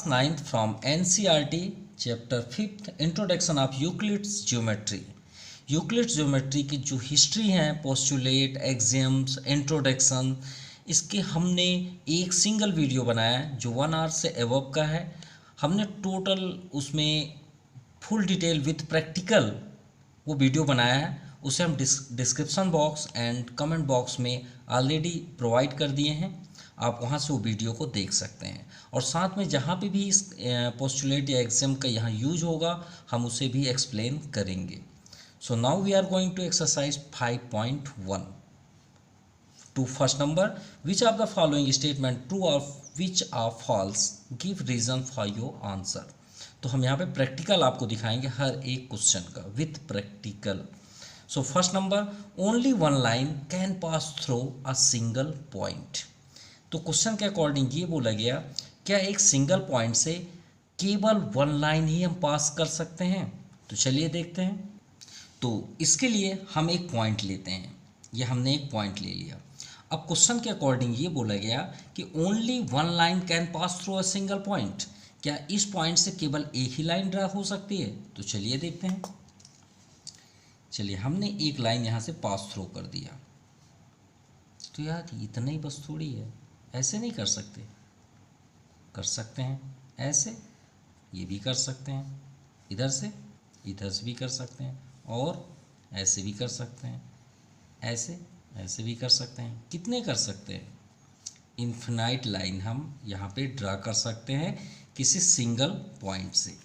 9th from NCERT chapter 5th introduction of Euclid's geometry. Euclid's geometry की जो history है, postulate, axioms, introduction, इसके हमने एक सिंगल वीडियो बनाया है जो 1 आवर से एबव का है। हमने टोटल उसमें फुल डिटेल विथ प्रैक्टिकल वो वीडियो बनाया है, उसे हम description box and comment box में ऑलरेडी प्रोवाइड कर दिए हैं। आप वहाँ से वो वीडियो को देख सकते हैं और साथ में जहाँ पे भी इस पोस्टुलेट या एक्सियम का यहाँ यूज होगा हम उसे भी एक्सप्लेन करेंगे। So now we are going to exercise 5.1 to first number, which of the following statement true or which are false, give reason for your answer। तो हम यहाँ पे प्रैक्टिकल आपको दिखाएंगे हर एक क्वेश्चन का with practical. So first number, only one line can pass through a single point. तो question के अकॉर्डिंग ये बोला गया, क्या एक सिंगल पॉइंट से केवल वन लाइन ही हम पास कर सकते हैं? तो चलिए देखते हैं। तो इसके लिए हम एक पॉइंट लेते हैं, ये हमने एक पॉइंट ले लिया। अब क्वेश्चन के अकॉर्डिंग ये बोला गया कि only one line can pass through a single point, क्या इस पॉइंट से केवल एक ही लाइन ड्रा हो सकती है? तो चलिए देखते हैं। चलिए हमने एक लाइन यहाँ से पास थ्रू कर दिया, तो यार इतना ही बस थोड़ी है, ऐसे नहीं कर सकते, कर सकते हैं ऐसे, ये भी कर सकते हैं, इधर से भी कर सकते हैं और ऐसे भी कर सकते हैं, ऐसे भी कर सकते हैं। कितने कर सकते हैं? इन्फिनाइट लाइन हम यहाँ पे ड्रा कर सकते हैं किसी सिंगल पॉइंट से।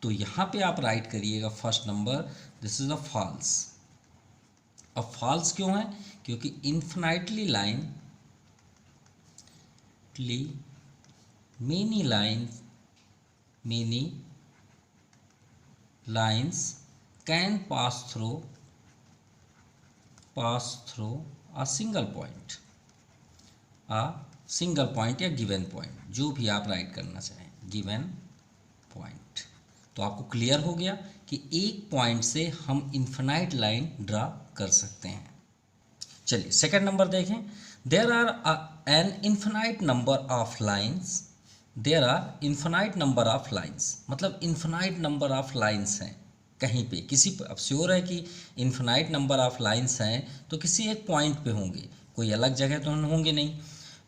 तो यहाँ पे आप राइट करिएगा first number, this is a false. अब फॉल्स क्यों है? क्योंकि infinitely many lines can pass through a single point या गिवन पॉइंट, जो भी आप राइट करना चाहें, गिवन पॉइंट। तो आपको क्लियर हो गया कि एक पॉइंट से हम इन्फिनाइट लाइन ड्रा कर सकते हैं। चलिए सेकंड नंबर देखें, there are an infinite number of lines, मतलब इन्फिनाइट नंबर ऑफ लाइन्स हैं कहीं पे, किसी पे। अब श्योर है कि इन्फिनाइट नंबर ऑफ लाइन्स हैं तो किसी एक पॉइंट पे होंगे, कोई अलग जगह तो होंगे नहीं।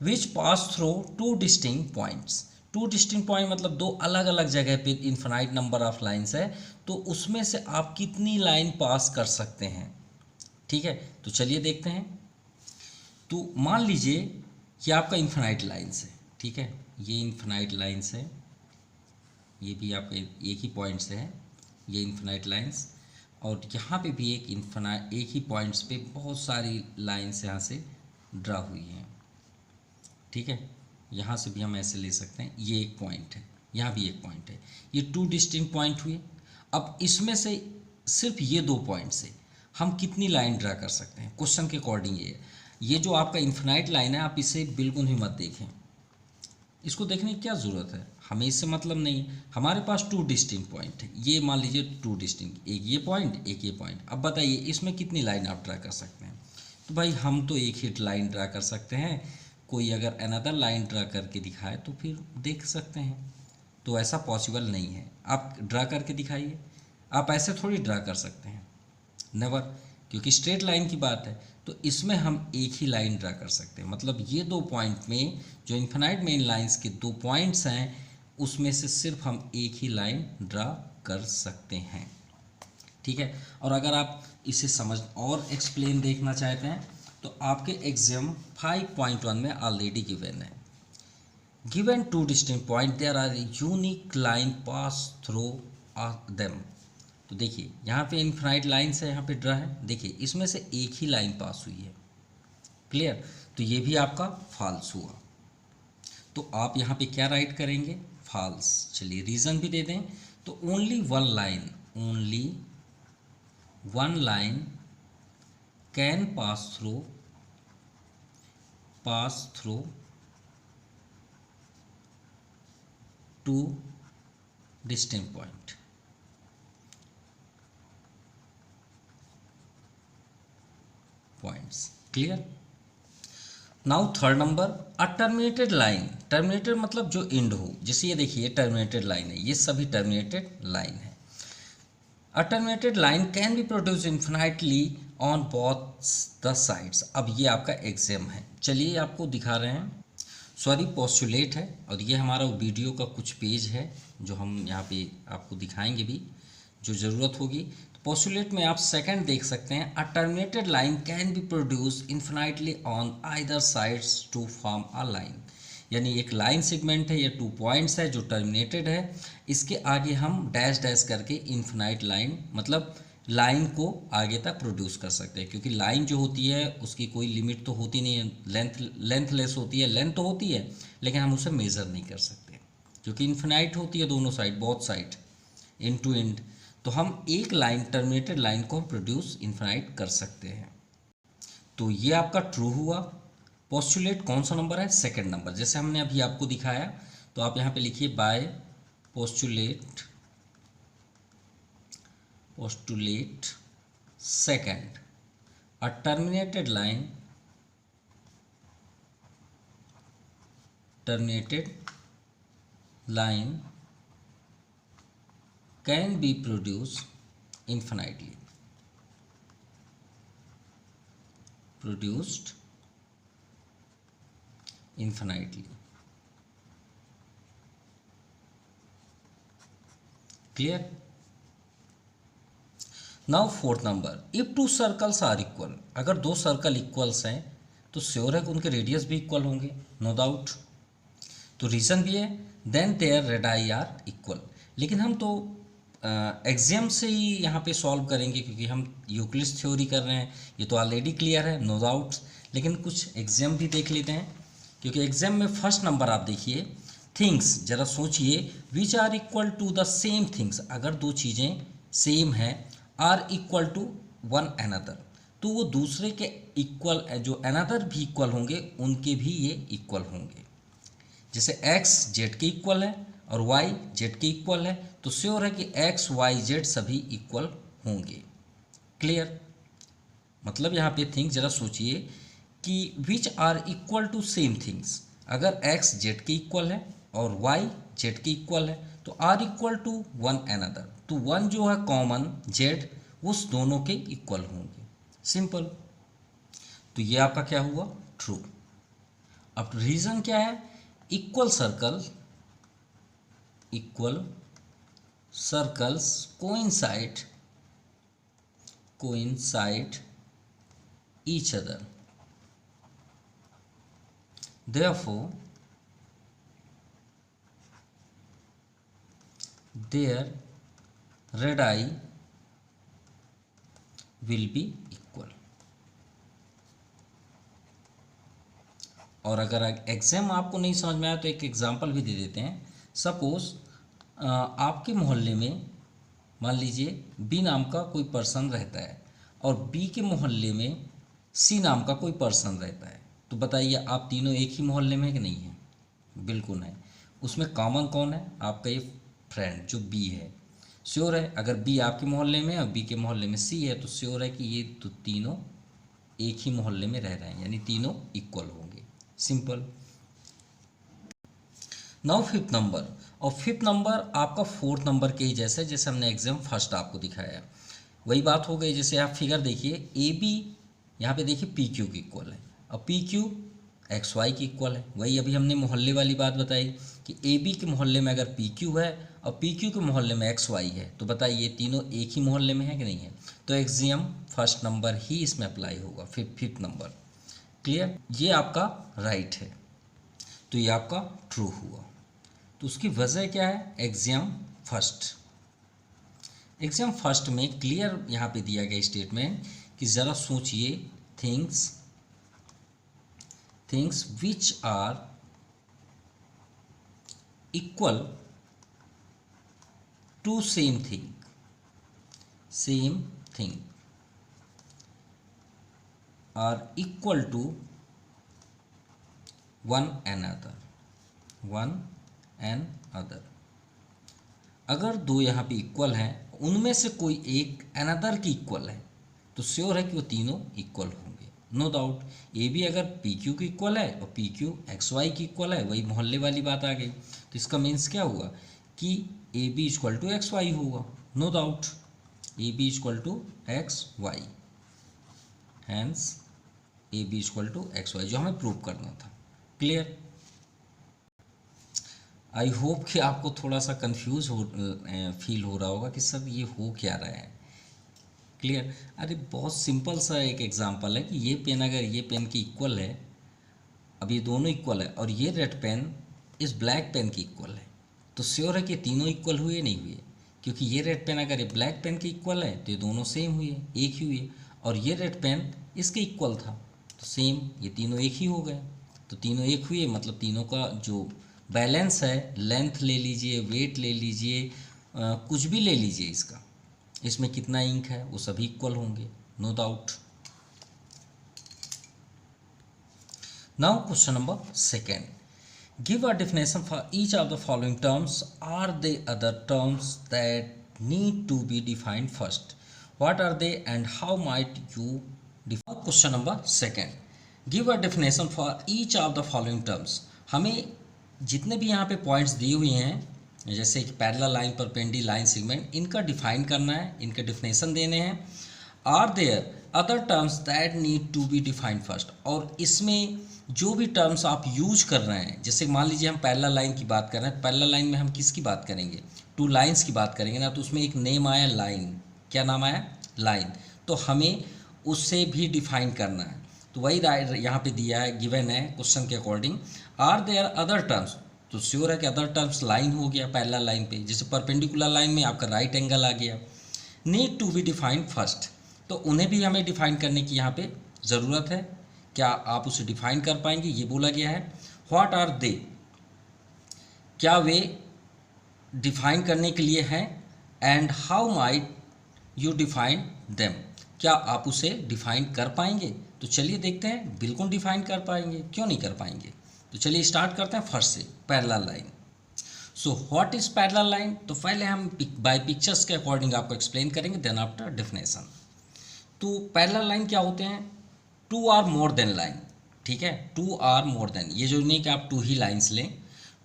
Which pass through two distinct points, two distinct point मतलब दो अलग अलग जगह पे इन्फिनाइट नंबर ऑफ लाइन्स है, तो उसमें से आप कितनी लाइन पास कर सकते हैं? ठीक है, तो चलिए देखते हैं। तो मान लीजिए कि आपका इन्फिनाइट लाइन्स है, ठीक है, ये इन्फिनाइट लाइन्स है, ये भी आपका एक ही पॉइंट से है, ये इन्फिनाइट लाइन्स, और यहाँ पे भी एक ही पॉइंट्स पे बहुत सारी लाइन्स यहाँ से ड्रा हुई हैं, ठीक है। यहाँ से भी हम ऐसे ले सकते हैं, ये एक पॉइंट है, यहाँ भी एक पॉइंट है, ये टू डिस्टिंक्ट पॉइंट हुए। अब इसमें से सिर्फ ये दो पॉइंट से हम कितनी लाइन ड्रा कर सकते हैं? क्वेश्चन के अकॉर्डिंग ये जो आपका इन्फिनाइट लाइन है, आप इसे बिल्कुल ही मत देखें, इसको देखने की क्या ज़रूरत है, हमें इससे मतलब नहीं। हमारे पास टू डिस्टिंक्ट पॉइंट है, ये मान लीजिए टू डिस्टिंक्ट, एक ये पॉइंट, एक ये पॉइंट। अब बताइए इसमें कितनी लाइन आप ड्रा कर सकते हैं? तो भाई हम तो एक ही लाइन ड्रा कर सकते हैं, कोई अगर अनदर लाइन ड्रा करके दिखाए तो फिर देख सकते हैं, तो ऐसा पॉसिबल नहीं है। आप ड्रा करके दिखाइए, आप ऐसे थोड़ी ड्रा कर सकते हैं, नेवर, क्योंकि स्ट्रेट लाइन की बात है। तो इसमें हम एक ही लाइन ड्रा कर सकते हैं, मतलब ये दो पॉइंट में जो इन्फिनाइट मेन लाइंस के दो पॉइंट्स हैं, उसमें से सिर्फ हम एक ही लाइन ड्रा कर सकते हैं, ठीक है। और अगर आप इसे समझ और एक्सप्लेन देखना चाहते हैं तो आपके एग्जाम 5.1 में ऑलरेडी गिवन है, given two distinct point, there are unique line pass through them. तो देखिए यहाँ पे इन्फिनाइट लाइन से यहाँ पे ड्रा है, देखिए इसमें से एक ही लाइन पास हुई है, क्लियर। तो ये भी आपका फॉल्स हुआ, तो आप यहाँ पे क्या राइट करेंगे? फॉल्स। चलिए रीज़न भी दे दें, तो only one line can pass through two distinct points, clear. Now third number, a terminated line terminated मतलब जो एंड हो, जैसे ये देखिए टर्मिनेटेड लाइन है, ये सभी टर्मिनेटेड लाइन है। A terminated line can be produce infinitely on both the sides. अब ये आपका एग्जाम है, चलिए आपको दिखा रहे हैं। सॉरी, पोस्टुलेट है और ये हमारा वीडियो का कुछ पेज है जो हम यहाँ पे आपको दिखाएंगे भी, जो ज़रूरत होगी। तो पोस्टुलेट में आप सेकंड देख सकते हैं, a terminated line can be produce infinitely on either sides to form a line. यानी एक लाइन सेगमेंट है, ये 2 पॉइंट्स है जो टर्मिनेटेड है, इसके आगे हम डैश डैश करके इन्फिनाइट लाइन मतलब लाइन को आगे तक प्रोड्यूस कर सकते हैं। क्योंकि लाइन जो होती है उसकी कोई लिमिट तो होती नहीं है, लेंथलेस होती है, लेंथ तो होती है लेकिन हम उसे मेज़र नहीं कर सकते क्योंकि इन्फिनाइट होती है दोनों side, both side, end to end. तो हम एक लाइन, टर्मिनेटेड लाइन को हम प्रोड्यूस इन्फिनाइट कर सकते हैं। तो ये आपका ट्रू हुआ। पोस्टुलेट कौन सा नंबर है? सेकंड नंबर, जैसे हमने अभी आपको दिखाया। तो आप यहाँ पे लिखिए by postulate second, a terminated line can be produce infinitely, produced infinitely. Clear? Now fourth number, if 2 circles are equal. अगर 2 सर्कल इक्वल्स हैं तो श्योर है कि उनके रेडियस भी इक्वल होंगे, नो डाउट। तो रीज़न भी है, then their radii are equal. लेकिन हम तो एग्जाम से ही यहाँ पे सॉल्व करेंगे क्योंकि हम यूक्लिड्स थ्योरी कर रहे हैं, ये तो ऑलरेडी क्लियर है, नो डाउट। लेकिन कुछ एग्जाम भी देख लेते हैं क्योंकि एग्जाम में फर्स्ट नंबर आप देखिए, थिंग्स, जरा सोचिए, which are equal to the same things. अगर 2 चीज़ें सेम हैं, are equal to one another, तो वो दूसरे के इक्वल, जो अनदर भी इक्वल होंगे उनके भी ये इक्वल होंगे। जैसे x z के इक्वल है और y z के इक्वल है, तो श्योर है कि x y z सभी इक्वल होंगे। क्लियर? मतलब यहाँ पे थिंग्स, जरा सोचिए कि which are equal to same things. अगर x z के इक्वल है और y z के इक्वल है तो are equal to one another, तो वन जो है कॉमन z उस दोनों के इक्वल होंगे। सिंपल। तो ये आपका क्या हुआ? ट्रू। अब रीज़न क्या है? Equal circles coincide each other, therefore their radii will be equal। और अगर एग्जाम आपको नहीं समझ में आया तो एक एग्जांपल भी दे देते हैं। सपोज आपके मोहल्ले में मान लीजिए बी नाम का कोई पर्सन रहता है और बी के मोहल्ले में सी नाम का कोई पर्सन रहता है, तो बताइए आप तीनों एक ही मोहल्ले में है कि नहीं है? बिल्कुल है। उसमें कॉमन कौन है? आपका ये फ्रेंड जो बी है। श्योर है अगर बी आपके मोहल्ले में और बी के मोहल्ले में सी है तो श्योर है कि ये तो तीनों एक ही मोहल्ले में रह रहे हैं, यानी तीनों इक्वल होंगे। सिंपल। नाउ फिफ्थ नंबर, और फिफ्थ नंबर आपका फोर्थ नंबर के ही जैसे, जैसे हमने एग्जाम फर्स्ट आपको दिखाया, वही बात हो गई। जैसे आप फिगर देखिए, ए बी यहाँ पे देखिए पी क्यू की इक्वल है और पी क्यू एक्स वाई की इक्वल है। वही अभी हमने मोहल्ले वाली बात बताई कि ए बी के मोहल्ले में अगर पी क्यू है और पी क्यू के मोहल्ले में एक्स वाई है, तो बताइए तीनों एक ही मोहल्ले में है कि नहीं है? तो एक्सियम फर्स्ट नंबर ही इसमें अप्लाई होगा, फिर फिफ्थ नंबर। क्लियर? ये आपका राइट है, तो ये आपका ट्रू हुआ। तो उसकी वजह क्या है? एक्सियम फर्स्ट में क्लियर यहाँ पे दिया गया स्टेटमेंट कि ज़रा सोचिए, things which are equal to same thing are equal to one another. अगर 2 यहाँ पे इक्वल हैं, उनमें से कोई एक अनदर की इक्वल है, तो श्योर है कि वो तीनों इक्वल होंगे, नो डाउट। ए बी अगर पी क्यू की इक्वल है और पी क्यू एक्स वाई की इक्वल है, वही मोहल्ले वाली बात आ गई। तो इसका मीन्स क्या हुआ कि A B equal to X Y होगा, no doubt. A B equal to X Y, hence A B equal to X Y, जो हमें प्रूव करना था। क्लियर? आई होप कि आपको थोड़ा सा कंफ्यूज फील हो रहा होगा कि सर ये हो क्या रहा है। क्लियर? अरे बहुत सिंपल सा एक एग्जांपल है कि ये पेन अगर ये पेन की इक्वल है, अब ये दोनों इक्वल है, और ये रेड पेन इस ब्लैक पेन की इक्वल है, तो श्योर है कि तीनों इक्वल हुए नहीं हुए? क्योंकि ये रेड पेन अगर ये ब्लैक पेन की इक्वल है तो ये दोनों सेम हुए, एक ही हुए, और ये रेड पेन इसके इक्वल था तो सेम, ये तीनों एक ही हो गए। तो तीनों एक हुए मतलब तीनों का जो बैलेंस है, लेंथ ले लीजिए, वेट ले लीजिए, कुछ भी ले लीजिए, इसका इसमें कितना इंक है वो सभी इक्वल होंगे, no doubt. Now question number second, give a definition for each of the following terms. Are they other terms that need to be defined first? What are they and how might you define? Question number second, give a definition for each of the following terms. हमें जितने भी यहाँ पे points दिए हुए हैं, जैसे कि पैरेलल लाइन, परपेंडिकुलर सेगमेंट, इनका डिफाइन करना है, इनके डिफिनेशन देने हैं। Are there other terms that need to be defined first, और इसमें जो भी टर्म्स आप यूज कर रहे हैं, जैसे मान लीजिए हम पैरेलल लाइन की बात कर रहे हैं, पैरेलल लाइन में हम किसकी बात करेंगे? टू लाइंस की बात करेंगे ना, तो उसमें एक नेम आया लाइन, क्या नाम आया? लाइन। तो हमें उससे भी डिफाइन करना है, तो वही यहाँ पे दिया है, गिवन है क्वेश्चन के according. Are there other terms, तो श्योर है कि अदर टर्म्स लाइन हो गया पैरेलल लाइन पे, जैसे परपेंडिकुलर लाइन में आपका राइट एंगल आ गया। Need to be defined first, तो उन्हें भी हमें डिफाइन करने की यहाँ पे ज़रूरत है। क्या आप उसे डिफाइन कर पाएंगे? ये बोला गया है। व्हाट आर दे, क्या वे डिफाइन करने के लिए हैं? And how might you define them, क्या आप उसे डिफाइन कर पाएंगे? तो चलिए देखते हैं, बिल्कुल डिफाइन कर पाएंगे, क्यों नहीं कर पाएंगे। तो चलिए स्टार्ट करते हैं फर्स्ट से, parallel line. So what is parallel line? तो पहले हम बाय पिक्चर्स के अकॉर्डिंग आपको एक्सप्लेन करेंगे, देन आफ्टर डेफिनेशन। तो पैरेलल लाइन क्या होते हैं? Two or more than line, ठीक है, टू आर मोर देन, ये जो नहीं कि आप टू ही लाइन्स लें,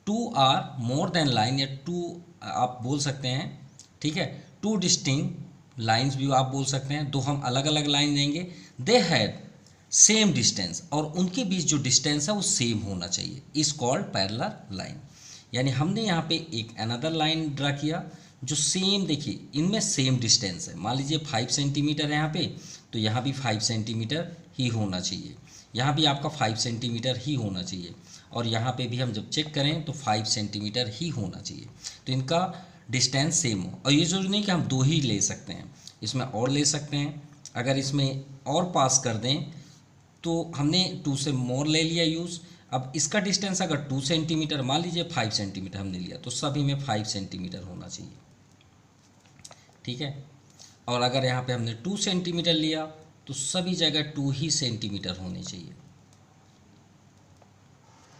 two or more than line, या टू आप बोल सकते हैं, ठीक है, टू डिस्टिंक्ट लाइन्स भी आप बोल सकते हैं, दो हम अलग अलग लाइन देंगे। दे हैव सेम डिस्टेंस, और उनके बीच जो डिस्टेंस है वो सेम होना चाहिए, इज कॉल्ड पैरेलल लाइन। यानी हमने यहाँ पे एक अनदर लाइन ड्रा किया जो सेम, देखिए इनमें सेम डिस्टेंस है, मान लीजिए 5 सेंटीमीटर है यहाँ पे, तो यहाँ भी 5 सेंटीमीटर ही होना चाहिए, यहाँ भी आपका 5 सेंटीमीटर ही होना चाहिए, और यहाँ पे भी हम जब चेक करें तो 5 सेंटीमीटर ही होना चाहिए, तो इनका डिस्टेंस सेम हो। और ये जरूरी नहीं कि हम दो ही ले सकते हैं, इसमें और ले सकते हैं, अगर इसमें और पास कर दें तो हमने 2 से मोर ले लिया यूज़। अब इसका डिस्टेंस अगर 2 सेंटीमीटर, मान लीजिए 5 सेंटीमीटर हमने लिया, तो सभी में 5 सेंटीमीटर होना चाहिए, ठीक है। और अगर यहाँ पे हमने 2 सेंटीमीटर लिया तो सभी जगह 2 ही सेंटीमीटर होने चाहिए,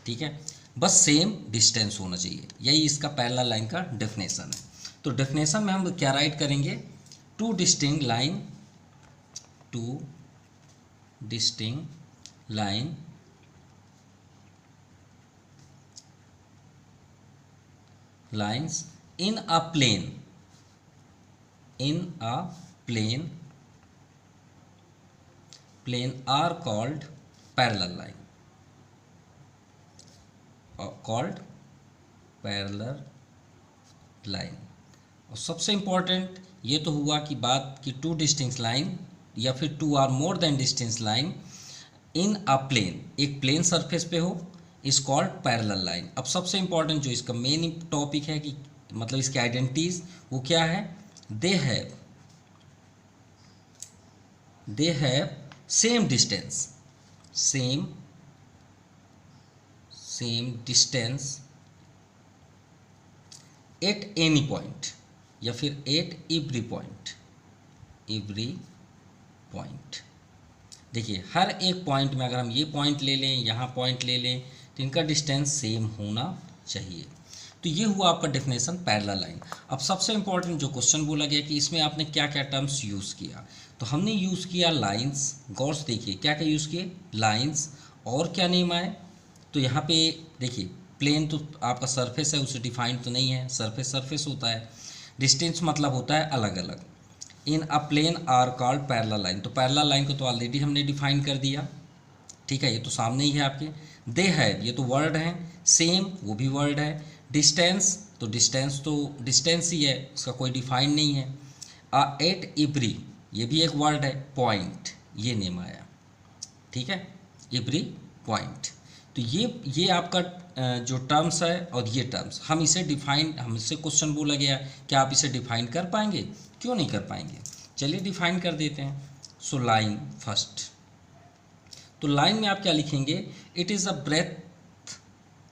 ठीक है, बस सेम डिस्टेंस होना चाहिए। यही इसका पैरेलल लाइन का डेफिनेशन है। तो डेफिनेशन में हम क्या राइट करेंगे? Two distinct line, two distinct line lines in a plane are called parallel line, called parallel line। और सबसे इम्पॉर्टेंट ये तो हुआ कि बात कि टू डिस्टिंक्ट लाइन या फिर two or more than distinct line in a plane, एक प्लेन सरफेस पे हो, इज कॉल्ड पैरेलल लाइन। अब सबसे इंपॉर्टेंट जो इसका मेन टॉपिक है कि मतलब इसकी आइडेंटिटीज वो क्या है? They have same distance, same distance eight any point, या फिर एट एवरी पॉइंट। देखिए हर एक पॉइंट में, अगर हम ये पॉइंट ले लें, यहाँ पॉइंट ले लें, तो इनका डिस्टेंस सेम होना चाहिए। तो ये हुआ आपका डेफिनेशन पैरेलल लाइन। अब सबसे इंपॉर्टेंट जो क्वेश्चन बोला गया कि इसमें आपने क्या क्या टर्म्स यूज़ किया, तो हमने यूज़ किया लाइंस। गौर से देखिए क्या क्या यूज़ किए, लाइंस। और क्या नेम आए, तो यहाँ पे देखिए प्लेन तो आपका सरफेस है, उसे डिफाइंड तो नहीं है, सरफेस सरफेस होता है। डिस्टेंस मतलब होता है अलग अलग। In a plane are called parallel line, तो पैरेलल लाइन को तो ऑलरेडी हमने डिफाइन कर दिया, ठीक है, ये तो सामने ही है आपके। दे है, ये तो वर्ड है। सेम, वो भी वर्ड है। डिस्टेंस तो डिस्टेंस ही है, उसका कोई डिफाइन नहीं है। एट इब्री, ये भी एक वर्ड है। पॉइंट, ये नेम आया, ठीक है, इब्री पॉइंट। तो ये आपका जो टर्म्स है और ये टर्म्स हम इसे डिफाइन, हमसे क्वेश्चन बोला गया क्या आप इसे डिफाइन कर पाएंगे, क्यों नहीं कर पाएंगे, चलिए डिफाइन कर देते हैं। सो लाइन फर्स्ट, तो लाइन में आप क्या लिखेंगे, इट इज़ अ ब्रेथ,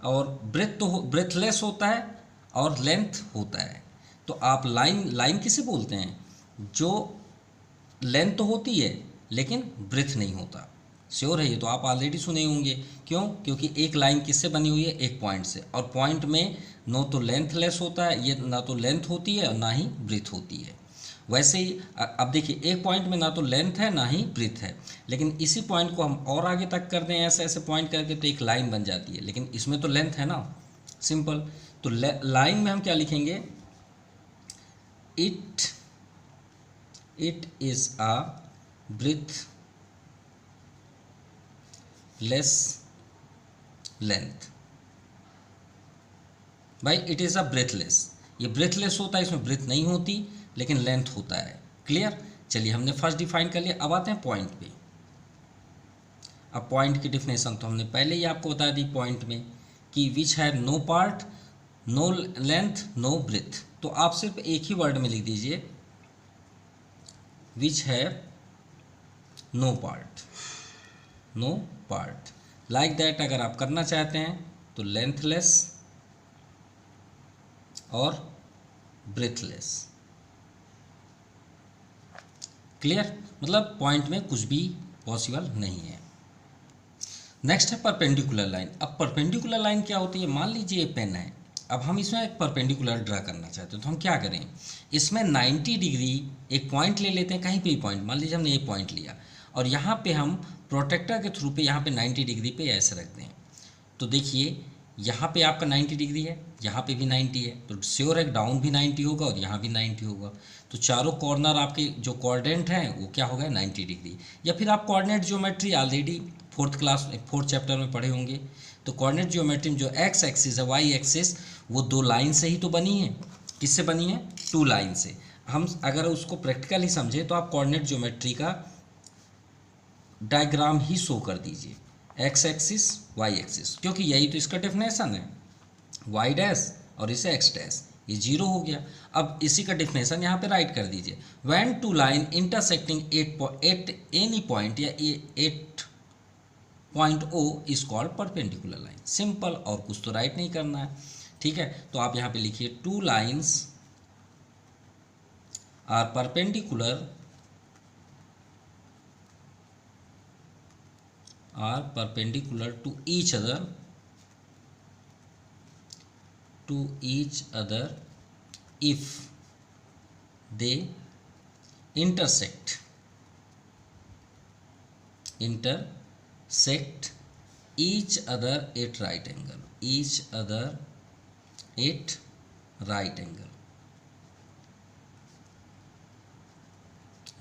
और ब्रेथ तो ब्रेथलेस होता है और लेंथ होता है। तो आप लाइन किसे बोलते हैं, जो लेंथ तो होती है लेकिन ब्रेथ नहीं होता। श्योर है, ये तो आप ऑलरेडी सुने होंगे। क्यों, क्योंकि एक लाइन किससे बनी हुई है, एक पॉइंट से, और पॉइंट में नो तो लेंथ लेस होता है, ये ना तो लेंथ होती है और ना ही ब्रेथ होती है। वैसे ही अब देखिए एक पॉइंट में ना तो लेंथ है ना ही ब्रेथ है, लेकिन इसी पॉइंट को हम और आगे तक कर दें ऐसे ऐसे पॉइंट करके तो एक लाइन बन जाती है, लेकिन इसमें तो लेंथ है ना, सिंपल। तो लाइन में हम क्या लिखेंगे, it is a breadthless length. भाई इट इज़ अ ब्रेथलेस, ये ब्रेथलेस होता है, इसमें ब्रेथ नहीं होती लेकिन लेंथ होता है। क्लियर, चलिए हमने फर्स्ट डिफाइन कर लिया। अब आते हैं पॉइंट पे। अब पॉइंट की डिफिनेशन तो हमने पहले ही आपको बता दी पॉइंट में कि which have no part, no length, no breadth. तो आप सिर्फ एक ही वर्ड में लिख दीजिए, which have no part, no part. Like that अगर आप करना चाहते हैं तो लेंथलेस और ब्रेथलेस। क्लियर, मतलब पॉइंट में कुछ भी पॉसिबल नहीं है। नेक्स्ट है परपेंडिकुलर लाइन। अब परपेंडिकुलर लाइन क्या होती है, मान लीजिए ये पेन है, अब हम इसमें एक परपेंडिकुलर ड्रा करना चाहते हैं, तो हम क्या करें, इसमें 90 डिग्री एक पॉइंट ले लेते हैं, कहीं पे भी पॉइंट, मान लीजिए हमने ये पॉइंट लिया और यहाँ पे हम प्रोटेक्टर के थ्रू पे यहाँ पे 90 डिग्री पे ऐसे रखते हैं। तो देखिए यहाँ पे आपका 90 डिग्री है, यहाँ पे भी 90 है, तो श्योर है डाउन भी 90 होगा और यहाँ भी 90 होगा। तो चारों कॉर्नर आपके जो कोऑर्डिनेट हैं वो क्या हो गए, 90 डिग्री। या फिर आप coordinate geometry already fourth chapter में पढ़े होंगे। तो कोऑर्डिनेट ज्योमेट्री में जो एक्स एक्सिस है, वाई एक्सिस, वो दो लाइन से ही तो बनी है। किससे बनी है, टू लाइन से। हम अगर उसको प्रैक्टिकली समझे तो आप कोऑर्डिनेट ज्योमेट्री का डायग्राम ही शो कर दीजिए, एक्स एक्सिस वाई एक्सिस, क्योंकि यही तो इसका डेफिनेशन है, वाई डैश और इसे एक्स डैश, ये जीरो हो गया। अब इसी का डेफिनेशन यहाँ पे राइट कर दीजिए, when two line intersecting at any point या at point O is called perpendicular line. Simple, और कुछ तो राइट नहीं करना है, ठीक है। तो आप यहाँ पे लिखिए two lines are perpendicular to each other if they intersect each other at right angle,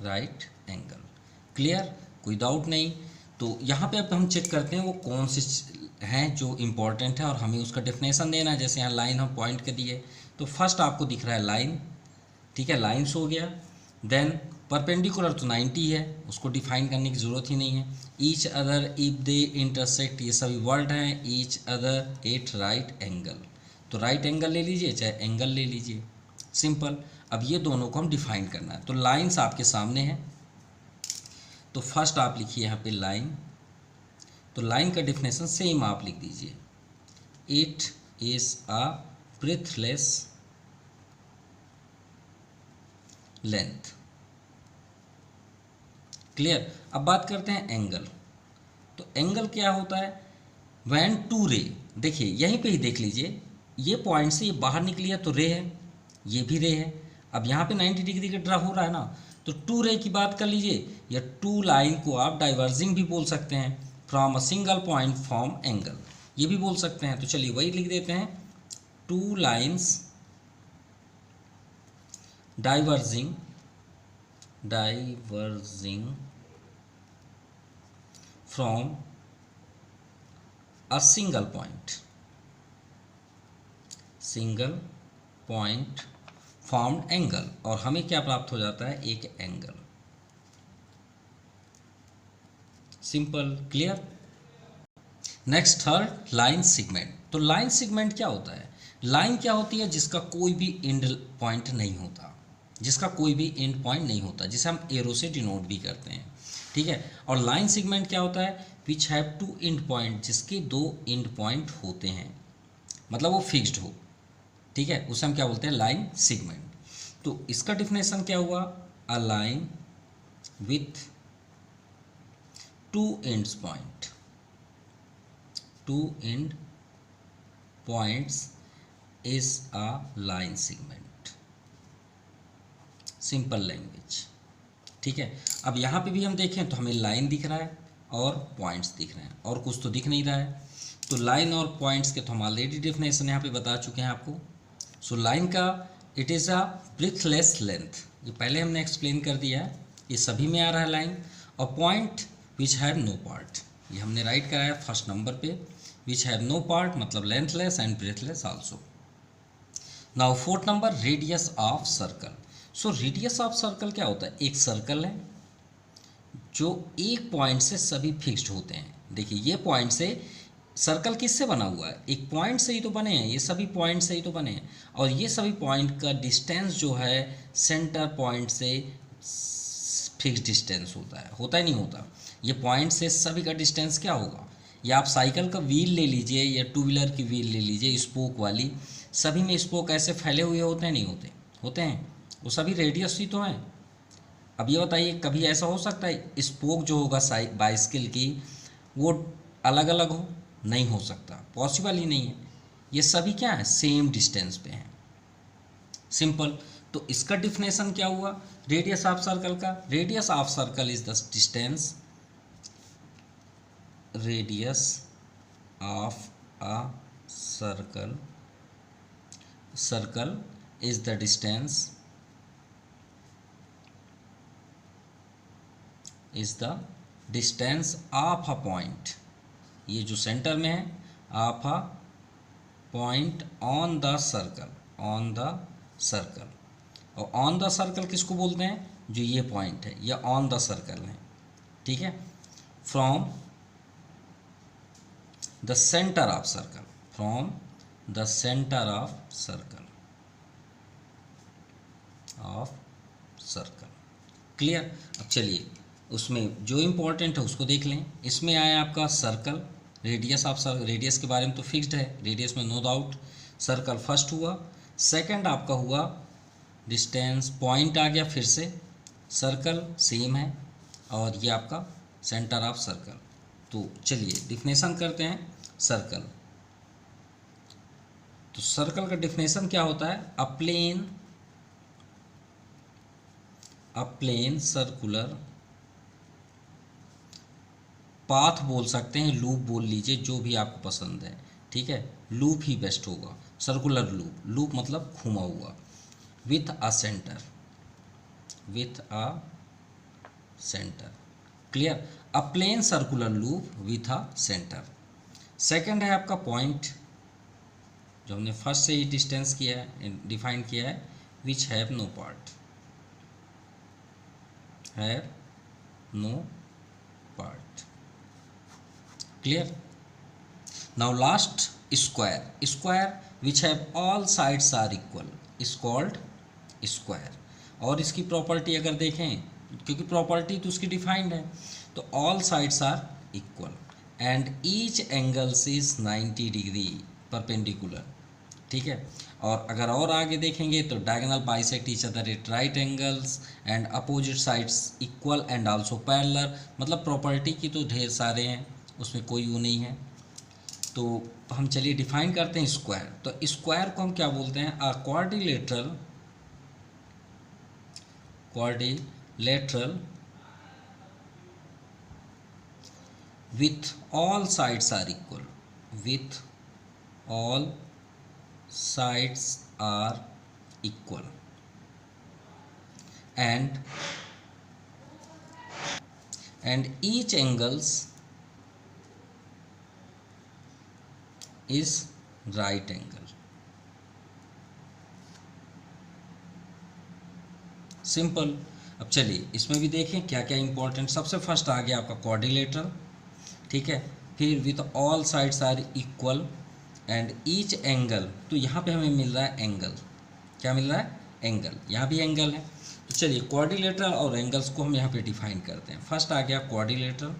right angle. Clear, कोई डाउट नहीं। तो यहाँ पे अब हम चेक करते हैं वो कौन से हैं जो इम्पोर्टेंट है और हमें उसका डेफिनेशन देना है। जैसे यहाँ लाइन हम पॉइंट के दिए, तो फर्स्ट आपको दिख रहा है लाइन, ठीक है, लाइन्स हो गया। देन परपेंडिकुलर तो 90 है, उसको डिफाइन करने की ज़रूरत ही नहीं है। Each other, if they intersect, ये सभी वर्ड हैं। Each other at right angle, तो राइट एंगल ले लीजिए चाहे एंगल ले लीजिए, सिंपल। अब ये दोनों को हम डिफाइन करना है। तो लाइन्स आपके सामने हैं, तो फर्स्ट आप लिखिए यहाँ पे लाइन। तो लाइन का डेफिनेशन सेम आप लिख दीजिए, it is a breathless length. Clear, अब बात करते हैं एंगल। तो एंगल क्या होता है, व्हेन टू रे, देखिए यहीं पे ही देख लीजिए, ये पॉइंट से ये बाहर निकली है तो रे है, ये भी रे है। अब यहाँ पे 90 डिग्री का ड्रा हो रहा है ना, तो टू रे की बात कर लीजिए, या टू लाइन को आप डाइवर्जिंग भी बोल सकते हैं, from a single point form angle, ये भी बोल सकते हैं। तो चलिए वही लिख देते हैं, two lines diverging from a single point formed angle, और हमें क्या प्राप्त हो जाता है, एक angle. Simple, clear. Next third, line segment. तो लाइन सेगमेंट क्या होता है? लाइन क्या होती है? जिसका कोई भी एंड पॉइंट नहीं होता, जिसे हम एरो से डिनोट भी करते हैं, ठीक है। और लाइन सेगमेंट क्या होता है? Which have two end point, जिसके दो एंड पॉइंट होते हैं, मतलब वो फिक्स्ड हो, ठीक है, उसे हम क्या बोलते हैं, लाइन सेगमेंट। तो इसका डिफिनेशन क्या हुआ? A line with to and points is a line segment. Simple language, ठीक है। अब यहाँ पे भी हम देखें तो हमें लाइन दिख रहा है और पॉइंट्स दिख रहे हैं, और कुछ तो दिख नहीं रहा है। तो लाइन और पॉइंट्स के तो हम ऑलरेडी डेफिनेशन यहाँ पे बता चुके हैं आपको। सो लाइन का it is a breathless length, ये पहले हमने एक्सप्लेन कर दिया है, ये सभी में आ रहा है लाइन। और point which have no part, ये हमने राइट कराया फर्स्ट नंबर पे, विच हैव नो पार्ट मतलब lengthless and breathless also. Now fourth number, radius of circle. So radius of circle क्या होता है? एक सर्कल है जो एक पॉइंट से सभी फिक्स्ड होते हैं। देखिए ये पॉइंट से, सर्कल किससे बना हुआ है? एक पॉइंट से ही तो बने हैं, ये सभी पॉइंट से ही तो बने हैं, और ये सभी पॉइंट का डिस्टेंस जो है सेंटर पॉइंट से फिक्स डिस्टेंस होता है नहीं होता? ये पॉइंट से सभी का डिस्टेंस क्या होगा? या आप साइकिल का व्हील ले लीजिए या टू व्हीलर की व्हील ले लीजिए स्पोक वाली, सभी में स्पोक ऐसे फैले हुए होते हैं नहीं होते? होते हैं, वो सभी रेडियस ही तो हैं। अब ये बताइए, कभी ऐसा हो सकता है स्पोक जो होगा बाइसिकल की वो अलग अलग हो? नहीं हो सकता, पॉसिबल ही नहीं है। ये सभी क्या है, सेम डिस्टेंस पे हैं। सिंपल। तो इसका डिफिनेशन क्या हुआ रेडियस ऑफ सर्कल का? Radius of circle is the distance, radius of a circle is the distance of a point, ये जो सेंटर में है, of a point on the circle, और ऑन द सर्कल किसको बोलते हैं? जो ये पॉइंट है ये ऑन द सर्कल है, ठीक है। From the centre of circle, clear. अब चलिए उसमें जो इम्पोर्टेंट है उसको देख लें। इसमें आया आपका सर्कल, रेडियस के बारे में तो फिक्स्ड है, रेडियस में नो डाउट। सर्कल फर्स्ट हुआ, सेकंड आपका हुआ डिस्टेंस, पॉइंट आ गया फिर से, सर्कल सेम है, और ये आपका सेंटर ऑफ सर्कल। तो चलिए डिफिनेशन करते हैं सर्कल। तो सर्कल का डिफिनेशन क्या होता है? अ प्लेन सर्कुलर पाथ बोल सकते हैं, लूप बोल लीजिए, जो भी आपको पसंद है, ठीक है। लूप ही बेस्ट होगा, सर्कुलर लूप मतलब घुमा हुआ, with a centre, clear. A plane circular loop with a centre. Second है आपका पॉइंट, जो हमने फर्स्ट से ही डिस्टेंस किया है, डिफाइन किया है, which have no part, clear. Now last, square which have all sides are equal is called square. और इसकी प्रॉपर्टी अगर देखें, क्योंकि प्रॉपर्टी तो उसकी डिफाइंड है, तो all sides are equal and each angles is 90 degree perpendicular, ठीक है। और अगर और आगे देखेंगे तो diagonal bisect each other at right angles and opposite sides equal and also parallel. मतलब प्रॉपर्टी की तो ढेर सारे हैं, उसमें कोई वो नहीं है। तो हम चलिए डिफाइन करते हैं स्क्वायर। तो स्क्वायर को हम क्या बोलते हैं? अ lateral with all sides are equal, with all sides are equal, and each angles is right angle. Simple. अब चलिए इसमें भी देखें क्या क्या इंपॉर्टेंट। सबसे फर्स्ट आ गया आपका क्वाड्रिलेटरल, ठीक है। फिर with all sides are equal and each angle, तो यहाँ पे हमें मिल रहा है एंगल। क्या मिल रहा है? एंगल। यहाँ भी एंगल है। तो चलिए क्वाड्रिलेटरल और एंगल्स को हम यहाँ पे डिफाइन करते हैं। फर्स्ट आ गया क्वाड्रिलेटरल।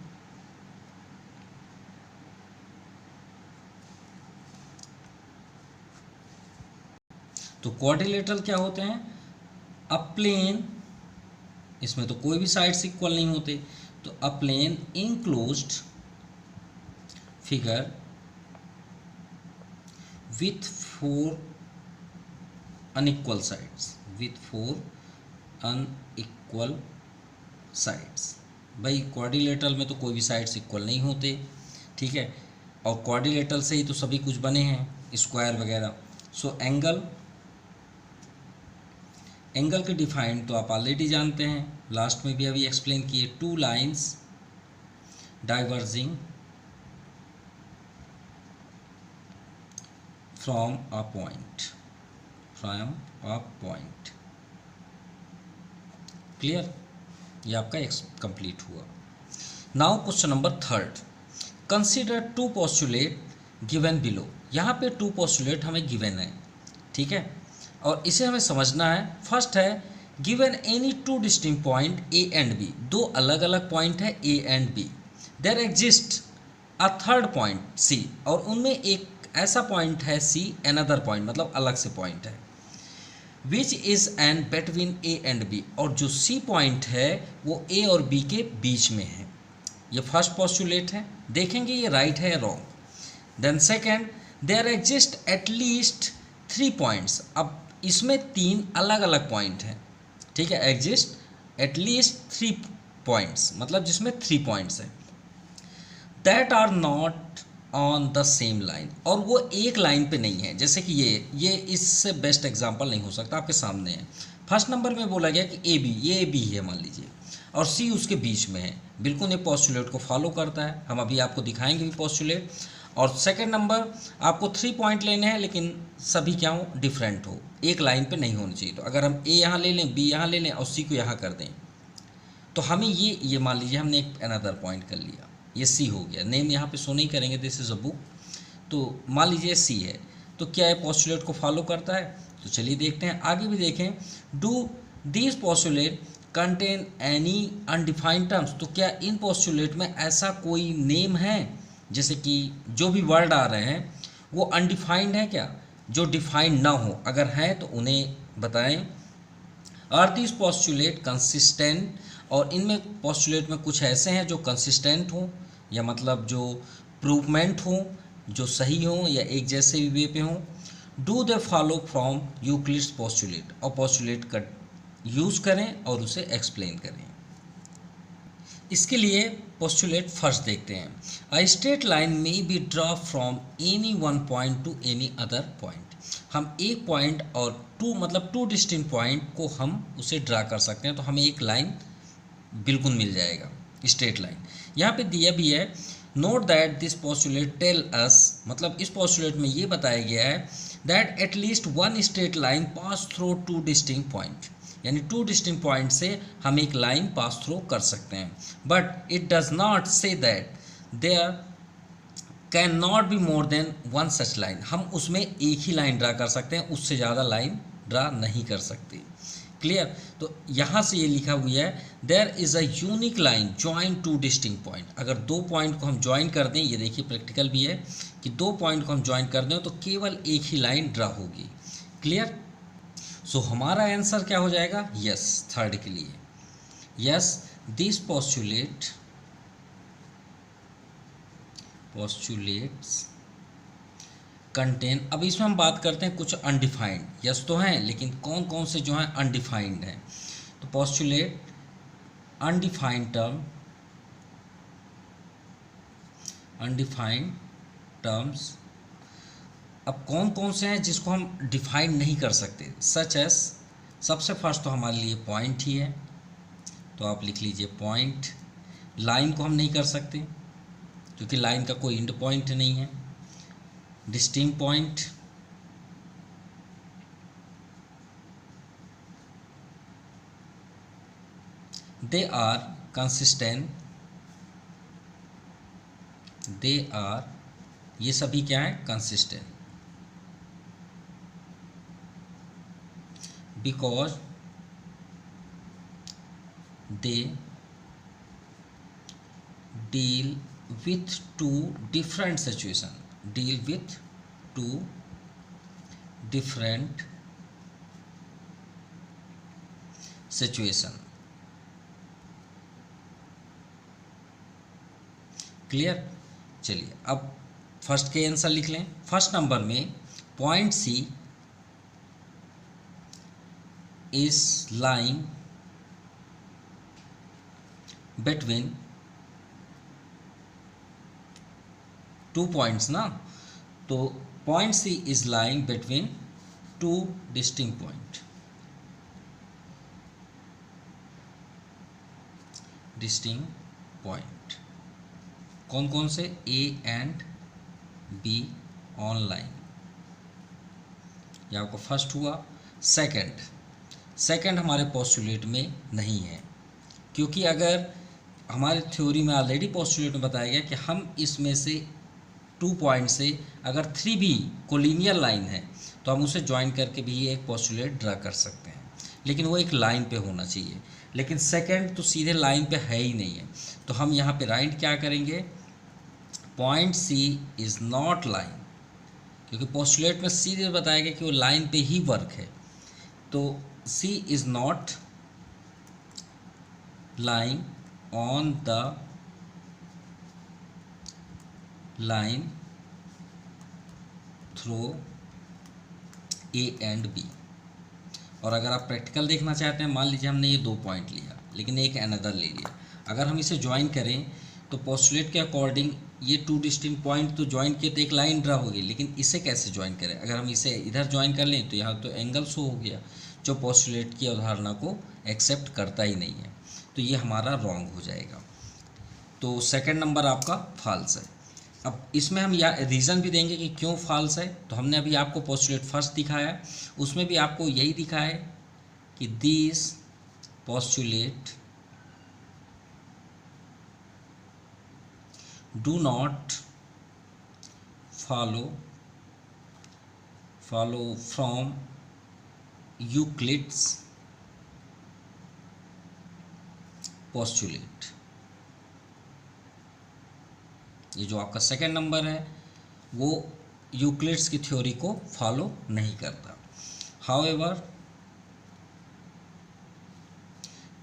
तो क्वाड्रिलेटरल क्या होते हैं? अ प्लेन, इसमें तो कोई भी साइड्स इक्वल नहीं होते, तो a plane enclosed figure with 4 unequal sides, with 4 unequal sides. भाई क्वाड्रिलेटरल में तो कोई भी साइड्स इक्वल नहीं होते, ठीक है। और क्वाड्रिलेटरल से ही तो सभी कुछ बने हैं, स्क्वायर वगैरह। सो एंगल के डिफाइन तो आप ऑलरेडी जानते हैं, लास्ट में भी अभी एक्सप्लेन किए। 2 lines diverging from a point, clear? ये आपका कंप्लीट हुआ। Now question number 3, consider 2 postulate given below. यहाँ पे 2 पोस्टुलेट हमें गिवन है, ठीक है, और इसे हमें समझना है। फर्स्ट है given any 2 distinct point A and B, 2 अलग अलग पॉइंट है A and B. There exist a third point C, और उनमें एक ऐसा पॉइंट है सी, अनदर पॉइंट मतलब अलग से पॉइंट है, which is an between A and B, और जो सी पॉइंट है वो ए और बी के बीच में है। ये फर्स्ट पोस्टुलेट है, देखेंगे ये राइट है या wrong. Then second, there exist at least 3 points. अब इसमें 3 अलग अलग पॉइंट हैं, ठीक है। एग्जिस्ट एटलीस्ट 3 पॉइंट्स मतलब जिसमें 3 पॉइंट्स हैं, that are not on the same line, और वो एक लाइन पे नहीं है। जैसे कि ये इससे बेस्ट एग्जांपल नहीं हो सकता, आपके सामने है। फर्स्ट नंबर में बोला गया कि ए बी, ये बी है मान लीजिए, और सी उसके बीच में है। बिल्कुल ये पोस्टुलेट को फॉलो करता है, हम अभी आपको दिखाएंगे भी पोस्टुलेट। और सेकंड नंबर, आपको 3 पॉइंट लेने हैं लेकिन सभी क्या हो? डिफरेंट हो, एक लाइन पे नहीं होनी चाहिए। तो अगर हम ए यहाँ ले लें, बी यहाँ ले लें और सी को यहाँ कर दें, तो हमें ये मान लीजिए हमने एक अनदर पॉइंट कर लिया, ये सी हो गया। नेम यहाँ पे शो नहीं करेंगे, दिस इज़ अ बुक। तो मान लीजिए सी है, तो क्या है पोस्टुलेट को फॉलो करता है? तो चलिए देखते हैं, आगे भी देखें। Do this postulate contain any undefined terms, तो क्या इन पोस्टुलेट में ऐसा कोई नेम है, जैसे कि जो भी वर्ड आ रहे हैं वो अनडिफाइंड है क्या, जो डिफाइंड ना हो? अगर है तो उन्हें बताएं। आर दिस पोस्टुलेट कंसिस्टेंट, और इनमें पोस्टुलेट में कुछ ऐसे हैं जो कंसिस्टेंट हों, या मतलब जो प्रूवमेंट हों, जो सही हों या एक जैसे भी वे पे हों। Do they follow from Euclid's postulate, और पोस्टुलेट का यूज़ करें और उसे एक्सप्लेन करें। इसके लिए पोस्टुलेट फर्स्ट देखते हैं। A straight line may be drawn from any one point to any other point. हम एक पॉइंट और 2 डिस्टिंक्ट पॉइंट को हम उसे ड्रा कर सकते हैं, तो हमें एक लाइन बिल्कुल मिल जाएगा, स्ट्रेट लाइन। यहाँ पे दिया भी है, note that this postulate tell us, मतलब इस पोस्टुलेट में ये बताया गया है that at least 1 straight line pass through 2 distinct point, यानी 2 डिस्टिंक्ट पॉइंट से हम एक लाइन पास थ्रू कर सकते हैं। But it does not say that there can not be more than 1 such line. हम उसमें एक ही लाइन ड्रा कर सकते हैं, उससे ज़्यादा लाइन ड्रा नहीं कर सकते। क्लियर? तो यहाँ से ये लिखा हुआ है there is a unique line join 2 distinct point. अगर 2 पॉइंट को हम ज्वाइन कर दें, ये देखिए प्रैक्टिकल भी है कि 2 पॉइंट को हम ज्वाइन कर दें तो केवल एक ही लाइन ड्रा होगी। क्लियर? सो हमारा आंसर क्या हो जाएगा? यस, थर्ड के लिए। Yes, this postulates contain. अब इसमें हम बात करते हैं कुछ अनडिफाइंड। यस तो हैं, लेकिन कौन कौन से जो हैं अनडिफाइंड हैं। तो postulate undefined term, undefined terms. अब कौन कौन से हैं जिसको हम डिफाइन नहीं कर सकते, सच एस, सबसे फर्स्ट तो हमारे लिए पॉइंट ही है, तो आप लिख लीजिए पॉइंट। लाइन को हम नहीं कर सकते क्योंकि लाइन का कोई एंड पॉइंट नहीं है। Distinct point, they are consistent, they are, ये सभी क्या है, consistent, because they deal with two different situation, deal with two different situation, clear. चलिए अब फर्स्ट के आंसर लिख लें। फर्स्ट नंबर में point C is lying between two points ना, तो point C is lying between two distinct point, distinct point कौन कौन से, A and B on line, ये आपको फर्स्ट हुआ। सेकंड हमारे पोस्टुलेट में नहीं है, क्योंकि अगर हमारे थ्योरी में ऑलरेडी पोस्टुलेट में बताया गया कि हम इसमें से 2 पॉइंट से अगर 3 भी कोलिनियर लाइन है तो हम उसे ज्वाइन करके भी ये एक पोस्टुलेट ड्रा कर सकते हैं, लेकिन वो एक लाइन पे होना चाहिए। लेकिन सेकंड तो सीधे लाइन पे है ही नहीं है, तो हम यहाँ पे राइट क्या करेंगे, point C is not line, क्योंकि पोस्टुलेट में सीधे बताया गया कि वो लाइन पे ही वर्क है, तो C is not line on the line through A and B. और अगर आप प्रैक्टिकल देखना चाहते हैं, मान लीजिए हमने ये 2 पॉइंट लिया लेकिन एक अनदर ले लिया, अगर हम इसे ज्वाइन करें तो पोस्टुलेट के अकॉर्डिंग ये 2 डिस्टिंक्ट पॉइंट तो ज्वाइन किए तो एक लाइन ड्रा होगी, लेकिन इसे कैसे ज्वाइन करें, अगर हम इसे इधर ज्वाइन कर लें तो यहाँ तो एंगल शो हो गया जो पोस्टुलेट की अवधारणा को एक्सेप्ट करता ही नहीं है, तो ये हमारा रॉन्ग हो जाएगा। तो सेकंड नंबर आपका फॉल्स है। अब इसमें हम या रीज़न भी देंगे कि क्यों फॉल्स है, तो हमने अभी आपको पोस्टुलेट फर्स्ट दिखाया है, उसमें भी आपको यही दिखा है कि this postulate do not follow from Euclid's postulate. ये जो आपका सेकंड नंबर है वो यूक्लिड्स की थ्योरी को फॉलो नहीं करता। However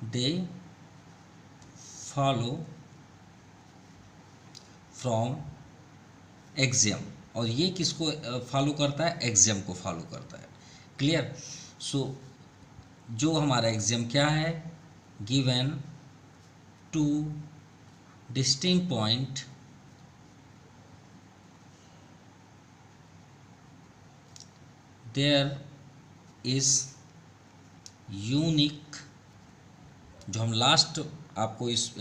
they follow from axiom, और ये किसको फॉलो करता है, एक्सियम को फॉलो करता है, क्लियर। सो जो हमारा एक्सियम क्या है, given two distinct point there is unique, जो हम लास्ट आपको इस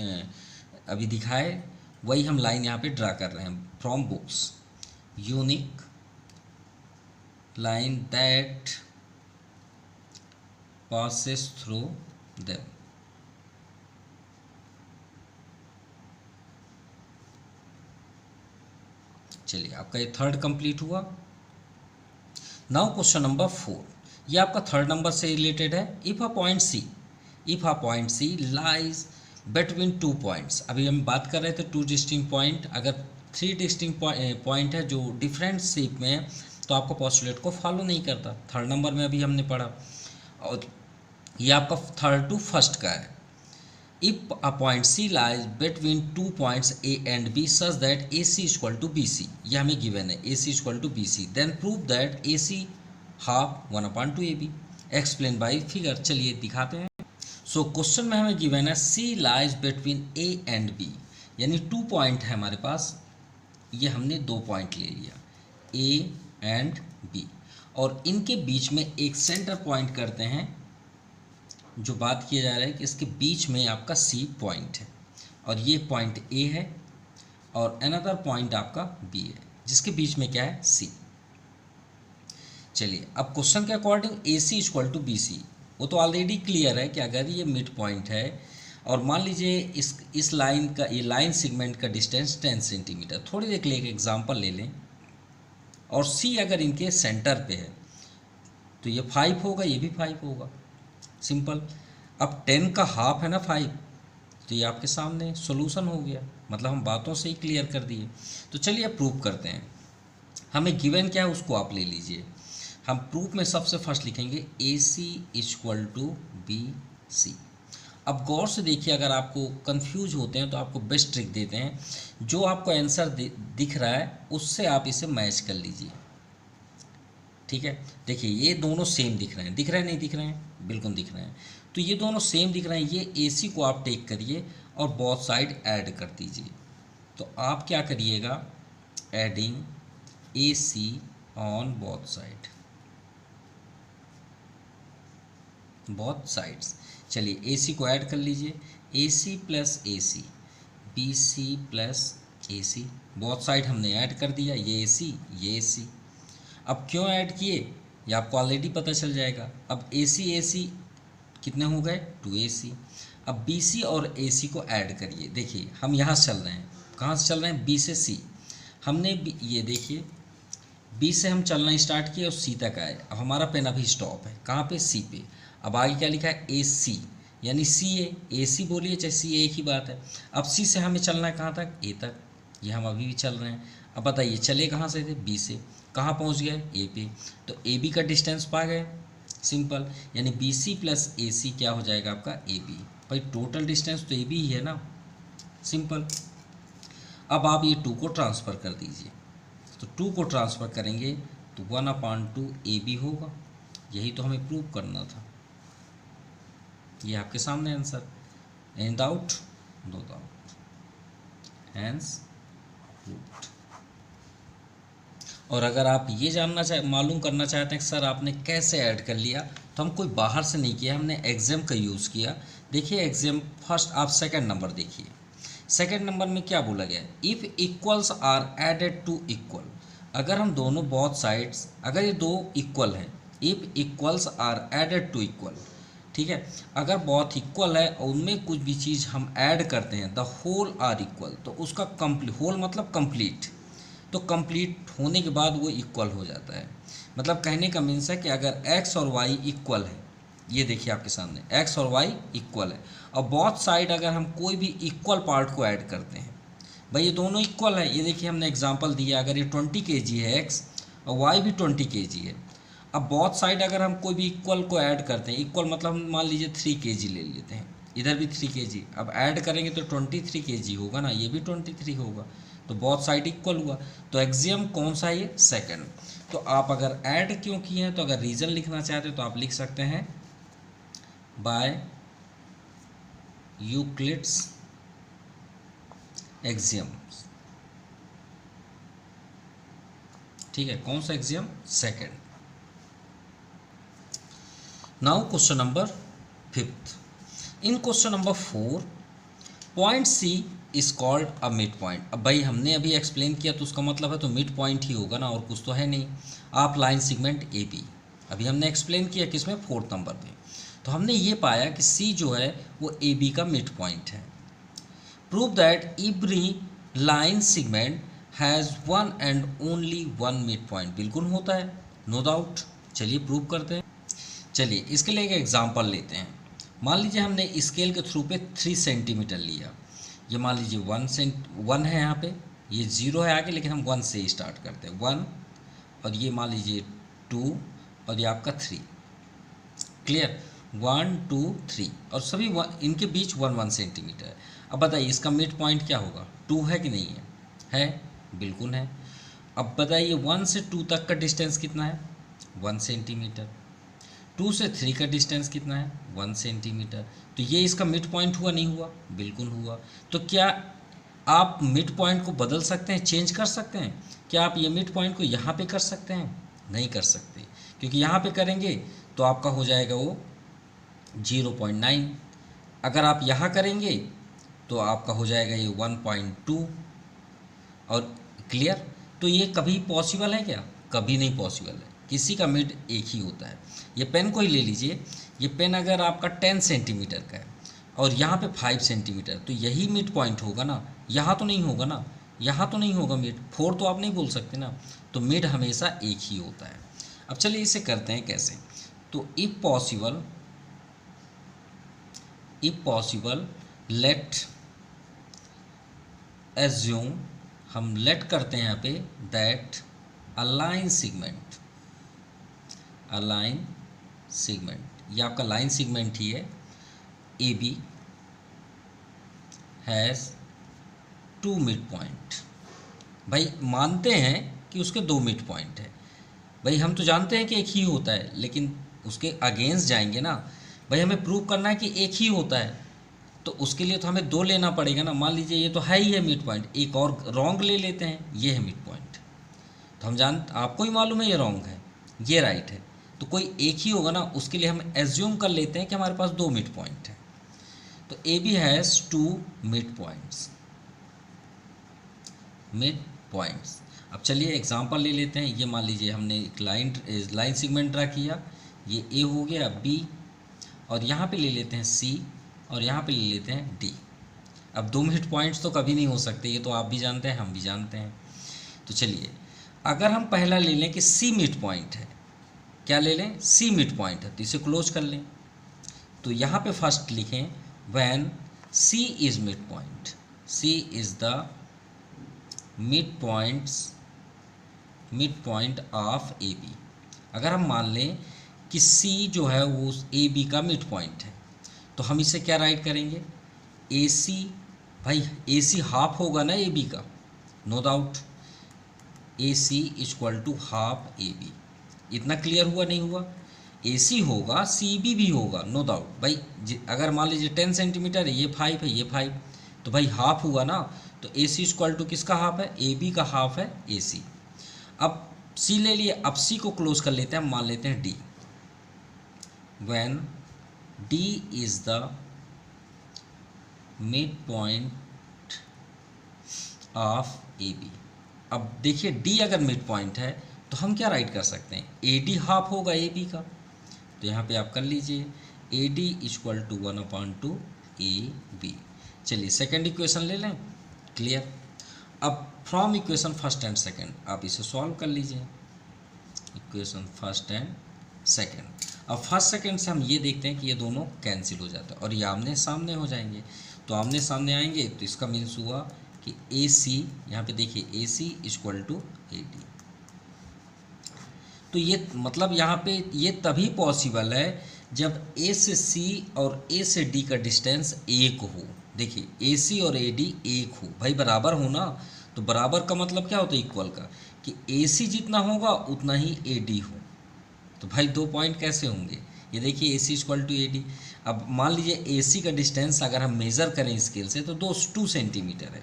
अभी दिखाए वही हम लाइन यहाँ पे ड्रा कर रहे हैं from books, unique line that passes through them। चलिए आपका ये थर्ड कंप्लीट हुआ। नाउ क्वेश्चन नंबर 4, ये आपका थर्ड नंबर से रिलेटेड है। If a point C lies between 2 points, अभी हम बात कर रहे थे 2 डिस्टिंक्ट पॉइंट, अगर 3 डिस्टिंक्ट पॉइंट है जो डिफरेंट शेप में है तो आपको पोस्टुलेट को फॉलो नहीं करता। थर्ड नंबर में अभी हमने पढ़ा, और ये आपका थर्ड टू फर्स्ट का है। If a point C lies between 2 points A and B such that A C equal to B C, ये हमें गिवन है, A C equal to B C, then prove that A C half 1/2 A B, explain by figure. चलिए दिखाते हैं। So question में हमें given है C lies between A and B, यानी 2 पॉइंट है हमारे पास, ये हमने 2 पॉइंट ले लिया ए एंड बी, और इनके बीच में एक सेंटर पॉइंट करते हैं। जो बात किया जा रहा है कि इसके बीच में आपका सी पॉइंट है और ये पॉइंट ए है और अनदर पॉइंट आपका बी है, जिसके बीच में क्या है, सी। चलिए अब क्वेश्चन के according A C equal to B C, वो तो ऑलरेडी क्लियर है कि अगर ये मिड पॉइंट है और मान लीजिए इस लाइन का, ये लाइन सेगमेंट का डिस्टेंस 10 सेंटीमीटर, थोड़ी देर के लिए एक एग्जांपल ले लें, और सी अगर इनके सेंटर पे है तो ये 5 होगा, ये भी 5 होगा, सिंपल। अब 10 का हाफ है ना 5, तो ये आपके सामने सॉल्यूशन हो गया, मतलब हम बातों से ही क्लियर कर दिए। तो चलिए प्रूव करते हैं। हमें गिवन क्या है उसको आप ले लीजिए। हम प्रूफ में सबसे फर्स्ट लिखेंगे ए सी इक्वल टू बी सी। अब गौर से देखिए, अगर आपको कंफ्यूज होते हैं तो आपको बेस्ट ट्रिक देते हैं, जो आपको आंसर दिख रहा है उससे आप इसे मैच कर लीजिए, ठीक है। देखिए ये दोनों सेम दिख रहे हैं, दिख रहे हैं नहीं दिख रहे हैं, बिल्कुल दिख रहे हैं। तो ये दोनों सेम दिख रहे हैं, ये ए सी को आप टेक करिए और बोथ साइड ऐड कर दीजिए। तो आप क्या करिएगा, adding A C on both side, both sides. चलिए ए सी को ऐड कर लीजिए, A C plus A C, B C plus A C, both side हमने ऐड कर दिया, ये ए सी ये ए सी। अब क्यों ऐड किए ये आपको ऑलरेडी पता चल जाएगा। अब ए सी कितने हो गए, 2AC। अब बी सी और ए सी को ऐड करिए। देखिए हम यहाँ से चल रहे हैं, कहाँ से चल रहे हैं, बी से सी। हमने ये देखिए बी से हम चलना स्टार्ट किया और सी तक आए। अब हमारा पेन अभी स्टॉप है, कहाँ पे, सी पे। अब आगे क्या लिखा है, ए सी, यानी सी ए सी बोलिए चाहे सी ए, एक ही बात है। अब सी से हमें चलना है कहाँ तक, ए तक, ये हम अभी भी चल रहे हैं। अब बताइए चले कहाँ से थे, बी से, कहाँ पहुँच गए, ए पे, तो ए बी का डिस्टेंस पा गए, सिंपल। यानी बी सी प्लस ए सी क्या हो जाएगा आपका, ए बी। भाई टोटल डिस्टेंस तो ए बी ही है ना, सिंपल। अब आप ये 2 को ट्रांसफ़र कर दीजिए, तो 2 को ट्रांसफ़र करेंगे तो 1/2 ए बी होगा। यही तो हमें प्रूव करना था, ये आपके सामने answer. Any doubt, no doubt, hence proved. और अगर आप ये मालूम करना चाहते हैं कि सर आपने कैसे ऐड कर लिया, तो हम कोई बाहर से नहीं किया, हमने एग्जाम का यूज़ किया। देखिए एग्जाम फर्स्ट, आप सेकंड नंबर देखिए, सेकंड नंबर में क्या बोला गया है, if equals are added to equal. अगर हम दोनों बोथ साइड्स, अगर ये 2 इक्वल हैं, if equals are added to equal, ठीक है, अगर बहुत इक्वल है और उनमें कुछ भी चीज़ हम ऐड करते हैं, द होल आर इक्वल, तो उसका कंप्लीट, होल मतलब कंप्लीट, तो कंप्लीट होने के बाद वो इक्वल हो जाता है। मतलब कहने का मीन्स है कि अगर x और y इक्वल है, ये देखिए आपके सामने x और y इक्वल है, और बोथ साइड अगर हम कोई भी इक्वल पार्ट को ऐड करते हैं, भाई ये दोनों इक्वल है, ये देखिए हमने एग्जांपल दिया, अगर ये 20 kg है x और y भी 20 kg है। अब बोथ साइड अगर हम कोई भी इक्वल को ऐड करते हैं, इक्वल मतलब हम मान लीजिए 3 kg ले लेते हैं, इधर भी 3 kg, अब ऐड करेंगे तो 23 kg होगा ना, ये भी 23 होगा, तो बहुत साइड इक्वल हुआ। तो एक्सियम कौन सा है, ये सेकंड। तो आप अगर ऐड क्यों किए हैं, तो अगर रीज़न लिखना चाहते हो तो आप लिख सकते हैं बाय यूक्लिड्स एक्सियम, ठीक है, कौन सा axiom, second. Now question number 5th। In question number 4, point C is called a mid point. अब भाई हमने अभी एक्सप्लेन किया तो उसका मतलब है तो मिड पॉइंट ही होगा ना, और कुछ तो है नहीं। आप लाइन सेगमेंट ए बी, अभी हमने एक्सप्लेन किया किसमें, 4th नंबर पे। तो हमने ये पाया कि सी जो है वो ए बी का मिड पॉइंट है। Prove that every line segment has one and only one mid point. बिल्कुल होता है, नो डाउट। चलिए प्रूव करते हैं। चलिए इसके लिए एक एग्जाम्पल लेते हैं। मान लीजिए हमने स्केल के थ्रू पे 3 सेंटीमीटर लिया, ये मान लीजिए 1 है यहाँ पे, ये 0 है आगे, लेकिन हम 1 से स्टार्ट करते हैं, 1, और ये मान लीजिए 2, और ये आपका 3, क्लियर, 1 2 3, और सभी इनके बीच 1 सेंटीमीटर है। अब बताइए इसका मिड पॉइंट क्या होगा, 2 है कि नहीं है, है, बिल्कुल है। अब बताइए 1 से 2 तक का डिस्टेंस कितना है, 1 सेंटीमीटर। 2 से 3 का डिस्टेंस कितना है 1 सेंटीमीटर। तो ये इसका मिड पॉइंट हुआ नहीं हुआ, बिल्कुल हुआ। तो क्या आप मिड पॉइंट को बदल सकते हैं, चेंज कर सकते हैं? क्या आप ये मिड पॉइंट को यहाँ पे कर सकते हैं? नहीं कर सकते, क्योंकि यहाँ पे करेंगे तो आपका हो जाएगा वो 0.9। अगर आप यहाँ करेंगे तो आपका हो जाएगा ये 1.2। और क्लियर? तो ये कभी पॉसिबल है क्या? कभी नहीं पॉसिबल है। किसी का मिड एक ही होता है। ये पेन को ही ले लीजिए, ये पेन अगर आपका 10 सेंटीमीटर का है और यहाँ पे 5 सेंटीमीटर, तो यही मिड पॉइंट होगा ना, यहाँ तो नहीं होगा ना, यहाँ तो नहीं होगा मिड, 4 तो आप नहीं बोल सकते ना। तो मिड हमेशा एक ही होता है। अब चलिए इसे करते हैं कैसे। तो इफ़ पॉसिबल लेट एज्यूम, हम लेट करते हैं यहाँ पे दैट अलाइन सेगमेंट, ये आपका लाइन सेगमेंट ही है, A B has 2 mid point. भाई मानते हैं कि उसके 2 मिड पॉइंट है। भाई हम तो जानते हैं कि एक ही होता है, लेकिन उसके अगेंस्ट जाएंगे ना। भाई हमें प्रूव करना है कि एक ही होता है, तो उसके लिए तो हमें 2 लेना पड़ेगा ना। मान लीजिए ये तो है ही है मिड पॉइंट, एक और रॉन्ग ले लेते हैं, ये है मिड पॉइंट। तो हम आपको ही मालूम है ये रॉन्ग है, ये राइट है, तो कोई एक ही होगा ना। उसके लिए हम एज्यूम कर लेते हैं कि हमारे पास 2 मिड पॉइंट है। तो A B has 2 mid points. अब चलिए एग्जांपल ले लेते हैं। ये मान लीजिए हमने एक लाइन सेगमेंट ड्रा किया, ये ए हो गया, बी, और यहाँ पे ले लेते हैं सी, और यहाँ पे ले लेते हैं डी। अब 2 मिड पॉइंट्स तो कभी नहीं हो सकते, ये तो आप भी जानते हैं, हम भी जानते हैं। तो चलिए अगर हम पहला ले लें कि सी मिड पॉइंट है, क्या ले लें? सी मिड पॉइंट है, तो इसे क्लोज कर लें। तो यहाँ पे फर्स्ट लिखें when C is mid point, C is the mid point of A B. अगर हम मान लें कि सी जो है वो ए बी का मिड पॉइंट है, तो हम इसे क्या राइट करेंगे? ए सी, भाई ए सी हाफ होगा ना ए बी का, no doubt, A C equal to half A B. इतना क्लियर हुआ नहीं हुआ? ए सी होगा, सी बी भी होगा, नो डाउट। भाई अगर मान लीजिए 10 सेंटीमीटर है, ये 5 है, ये 5, तो भाई हाफ हुआ ना। तो ए सी इक्वल टू किसका हाफ है? ए बी का हाफ है ए सी। अब सी ले लिए, अब सी को क्लोज कर लेते हैं, मान लेते हैं D. When D is the mid point of A B. अब देखिए डी अगर मिड पॉइंट है तो हम क्या राइट कर सकते हैं? ए डी हाफ होगा ए बी का, तो यहाँ पे आप कर लीजिए A D equal to 1/2 A B. चलिए सेकेंड इक्वेशन ले लें, क्लियर। अब from equation first and second आप इसे सॉल्व कर लीजिए, इक्वेशन फर्स्ट एंड सेकेंड। अब फर्स्ट सेकेंड से हम ये देखते हैं कि ये दोनों कैंसिल हो जाता है और ये आमने सामने हो जाएंगे। तो आमने सामने आएंगे तो इसका मीन्स हुआ कि ए सी, यहाँ पे देखिए ए C equal to A D. तो ये मतलब यहाँ पे ये तभी पॉसिबल है जब ए से सी और ए से डी का डिस्टेंस एक हो। देखिए ए सी और ए डी एक हो, भाई बराबर हो ना। तो बराबर का मतलब क्या होता है? इक्वल का, कि ए सी जितना होगा उतना ही ए डी हो। तो भाई 2 पॉइंट कैसे होंगे? ये देखिए ए C equal to A D. अब मान लीजिए ए सी का डिस्टेंस अगर हम मेज़र करें स्केल से तो 2 सेंटीमीटर है,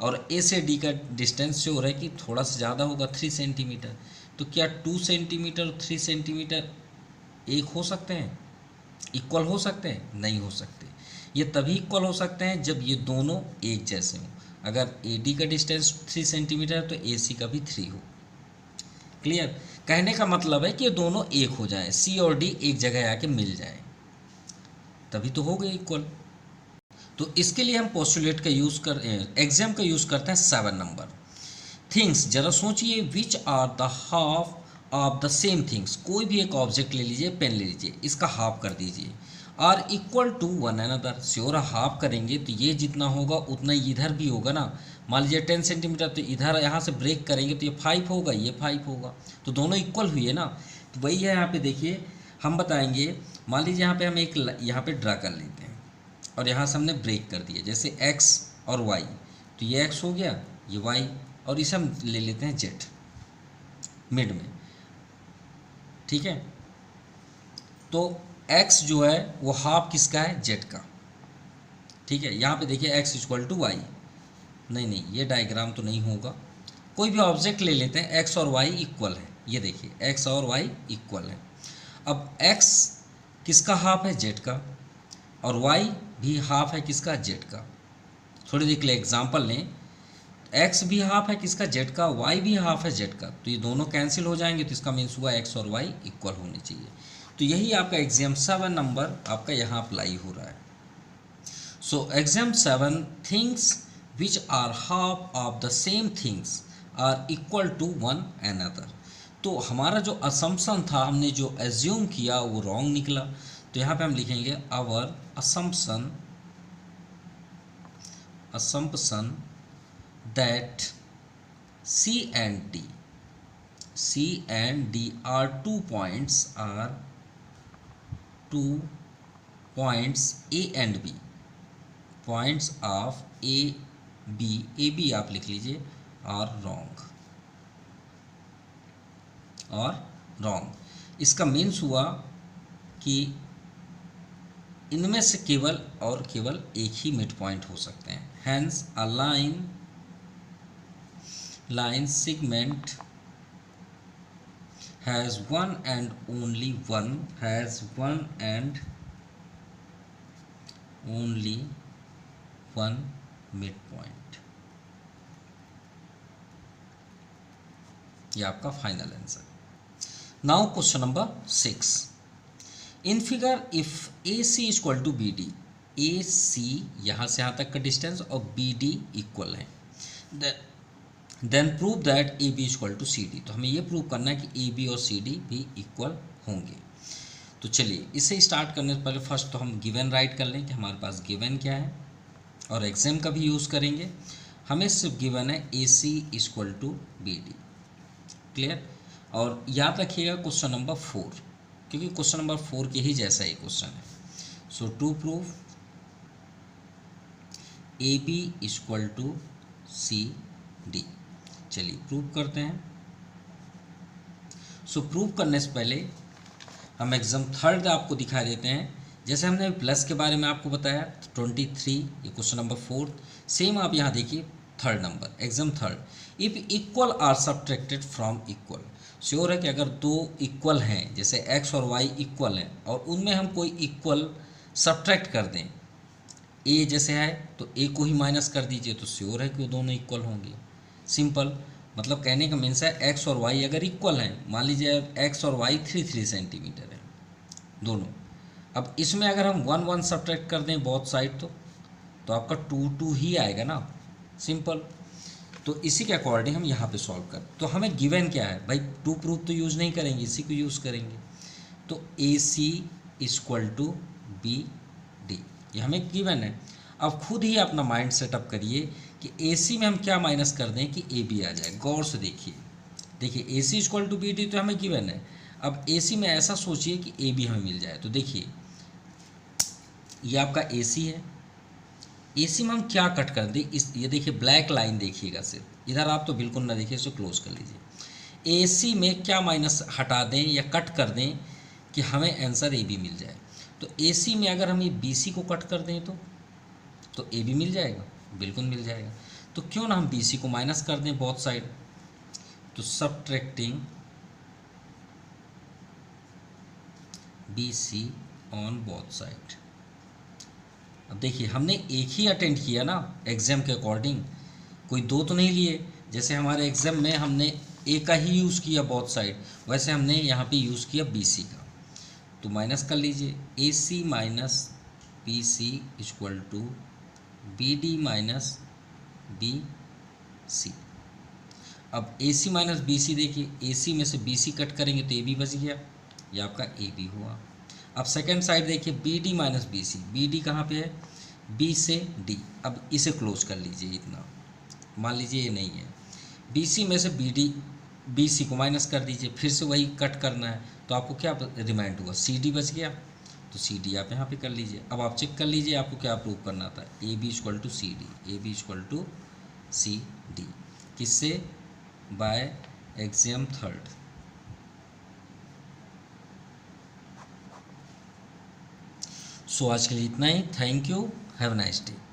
और ए से डी का डिस्टेंस जो हो रहा है कि थोड़ा सा ज़्यादा होगा, 3 सेंटीमीटर। तो क्या 2 सेंटीमीटर और 3 सेंटीमीटर एक हो सकते हैं, इक्वल हो सकते हैं? नहीं हो सकते। ये तभी इक्वल हो सकते हैं जब ये दोनों एक जैसे हों। अगर ए डी का डिस्टेंस 3 सेंटीमीटर है तो ए सी का भी 3 हो। क्लियर? कहने का मतलब है कि ये दोनों एक हो जाएं, सी और डी एक जगह आके मिल जाएं, तभी तो हो गए इक्वल। तो इसके लिए हम पोस्टुलेट का यूज़ एग्जाम का यूज़ करते हैं 7 नंबर। थिंग्स, जरा सोचिए, which are the half of the same things. कोई भी एक ऑब्जेक्ट ले लीजिए, पेन ले लीजिए, इसका हाफ कर दीजिए, are equal to one another. Sure half करेंगे तो ये जितना होगा उतना ही इधर भी होगा ना। मान लीजिए 10 सेंटीमीटर, तो इधर यहाँ से ब्रेक करेंगे तो ये 5 होगा, ये 5 होगा, तो दोनों इक्वल हुई है ना। तो वही है यहाँ पे देखिए, हम बताएंगे। मान लीजिए यहाँ पे हम एक यहाँ पे ड्रा कर लेते हैं और यहाँ से हमने ब्रेक कर दिया, जैसे x और y, तो ये x हो गया, ये y, और इसे हम ले लेते हैं z मिड में, ठीक है। तो x जो है वो हाफ किसका है, z का। ठीक है, यहाँ पे देखिए x इक्वल टू वाई, नहीं ये डायग्राम तो नहीं होगा। कोई भी ऑब्जेक्ट ले लेते हैं, x और y इक्वल है, ये देखिए x और y इक्वल है। अब x किसका हाफ है, z का, और y भी हाफ है किसका, z का। थोड़ी देर के लिए एग्जाम्पल लें, x भी हाफ है किसका, z का, y भी हाफ है z का, तो ये दोनों कैंसिल हो जाएंगे, तो इसका मीन्स हुआ x और y इक्वल होने चाहिए। तो यही आपका एग्जाम 7 नंबर आपका यहाँ अप्लाई हो रहा है। So exam 7, things which are half of the same things are equal to one another. तो हमारा जो असम्पशन था, हमने जो एज्यूम किया वो रॉन्ग निकला। तो यहाँ पे हम लिखेंगे our assumption that C and D are 2 points, are 2 points A and B, points of A B आप लिख लीजिए, और रॉन्ग। इसका मीन्स हुआ कि इनमें से केवल एक ही मिड पॉइंट हो सकते हैं। Hence a line segment has one and only one midpoint। ये आपका final answer. Now question number 6, in figure if AC equal to BD, AC यहाँ से यहाँ तक का डिस्टेंस और BD इक्वल है, then prove that AB equal to CD। तो हमें ये प्रूव करना है कि AB और CD भी इक्वल होंगे। तो चलिए इसे स्टार्ट करने से पहले फर्स्ट तो हम गिवन राइट कर लें कि हमारे पास गिवन क्या है, और एग्जाम का भी यूज़ करेंगे। हमें सिर्फ गिवन है AC equal to BD, clear. और याद रखिएगा क्वेश्चन नंबर 4, क्योंकि क्वेश्चन नंबर 4 के ही जैसा ही क्वेश्चन है। So to prove AB equal to CD, चलिए प्रूव करते हैं। सो प्रूव करने से पहले हम एग्जाम 3 आपको दिखा देते हैं। जैसे हमने प्लस के बारे में आपको बताया 23, ये क्वेश्चन नंबर 4, सेम आप यहाँ देखिए 3rd number, exam 3, if equal are subtracted from equal. Sure है कि अगर दो इक्वल हैं, जैसे x और y इक्वल हैं, और उनमें हम कोई इक्वल सब्ट्रैक्ट कर दें, a जैसे है तो a को ही माइनस कर दीजिए, तो श्योर है कि वो दोनों इक्वल होंगे। सिंपल, मतलब कहने का मीन्स है x और y अगर इक्वल हैं, मान लीजिए x और y 3 सेंटीमीटर है दोनों, अब इसमें अगर हम 1 1 सब्ट्रैक्ट कर दें बोथ साइड, तो आपका 2 2 ही आएगा ना, सिंपल। तो इसी के अकॉर्डिंग हम यहाँ पे सॉल्व कर, तो हमें गिवन क्या है भाई, टू प्रूफ तो यूज़ नहीं करेंगे, इसी को यूज़ करेंगे। तो AC इक्वल टू BD, ये हमें गिवन है। अब खुद ही अपना माइंड सेटअप करिए कि AC में हम क्या माइनस कर दें कि AB आ जाए। गौर से देखिए AC इक्वल टू BD तो हमें गिवन है। अब AC में ऐसा सोचिए कि AB हमें मिल जाए, तो देखिए ये आपका AC है, AC में हम क्या कट कर दें, इस ये देखिए ब्लैक लाइन देखिएगा, सिर्फ इधर आप तो बिल्कुल ना देखिए, इसको क्लोज कर लीजिए। AC में क्या माइनस हटा दें या कट कर दें कि हमें आंसर AB मिल जाए। तो AC में अगर हम ये BC को कट कर दें तो AB मिल जाएगा, बिल्कुल मिल जाएगा। तो क्यों ना हम BC को माइनस कर दें बोथ साइड, तो subtracting BC on both side. अब देखिए हमने एक ही अटेंड किया ना एग्ज़ाम के अकॉर्डिंग, कोई दो तो नहीं लिए। जैसे हमारे एग्ज़ाम में हमने ए का ही यूज़ किया बोथ साइड, वैसे हमने यहाँ पे यूज़ किया BC का। तो माइनस कर लीजिए, AC minus BC equal to BD minus BC। अब AC माइनस BC देखिए, AC में से BC कट करेंगे तो AB बच गया, ये आपका AB हुआ। अब सेकेंड साइड देखिए BD माइनस BC, BD कहाँ पे है, B से D। अब इसे क्लोज कर लीजिए, इतना मान लीजिए ये नहीं है, BC में से BC को माइनस कर दीजिए, फिर से वही कट करना है, तो आपको क्या रिमाइंड हुआ, CD बच गया, तो CD आप यहाँ पे कर लीजिए। अब आप चेक कर लीजिए आपको क्या प्रूव करना था, AB इक्वल टू CD, किससे, बाय एग्जाम 3। सो आज के लिए इतना ही। Thank you, have a nice day.